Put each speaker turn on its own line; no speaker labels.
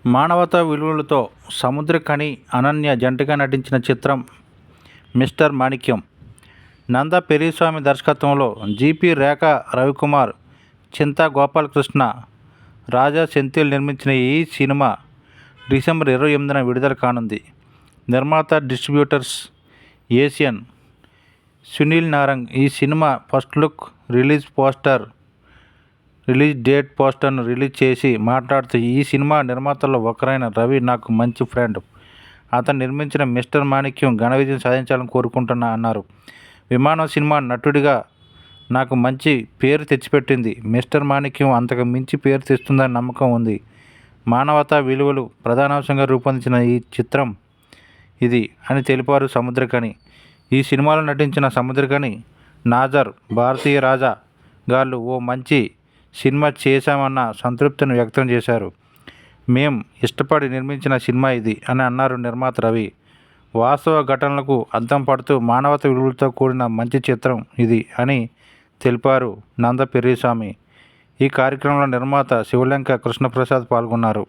మానవతా విలువలతో సముద్రఖని అనన్య జంటగా నటించిన చిత్రం మిస్టర్ మాణిక్యం. నంద పెరియస్వామి దర్శకత్వంలో జీపీ రేఖ, రవికుమార్, చింతా గోపాలకృష్ణ, రాజా సెంథిల్ నిర్మించిన ఈ సినిమా డిసెంబర్ 28న విడుదల కానుంది. నిర్మాత, డిస్ట్రిబ్యూటర్స్ ఏషియన్. సునీల్ నారంగ్ ఈ cinema first look release date పోస్టర్ను రిలీజ్ చేసి మాట్లాడుతూ, ఈ సినిమా నిర్మాతల్లో ఒకరైన రవి నాకు మంచి ఫ్రెండ్. అతను నిర్మించిన మిస్టర్ మాణిక్యం ఘన విజయం సాధించాలని కోరుకుంటున్నా అన్నారు. విమానం సినిమా నటుడిగా నాకు మంచి పేరు తెచ్చిపెట్టింది. మిస్టర్ మాణిక్యం అంతకు మించి పేరు తెస్తుందని నమ్మకం ఉంది. మానవతా విలువలు ప్రధానాంశంగా రూపొందించిన ఈ చిత్రం ఇది అని తెలిపారు సముద్రఖని. ఈ సినిమాలో నటించిన సముద్రఖని, నాజర్, భారతీయ రాజా గారు ఓ మంచి సినిమా చేశామన్న సంతృప్తిని వ్యక్తం చేశారు. మేం ఇష్టపడి నిర్మించిన సినిమా ఇది అని అన్నారు నిర్మాత రవి. వాస్తవ ఘటనలకు అద్దం పడుతూ మానవతా విలువలతో కూడిన మంచి చిత్రం ఇది అని తెలిపారు నంద పెరియస్వామి. ఈ కార్యక్రమంలో నిర్మాత శివలెంక కృష్ణప్రసాద్ పాల్గొన్నారు.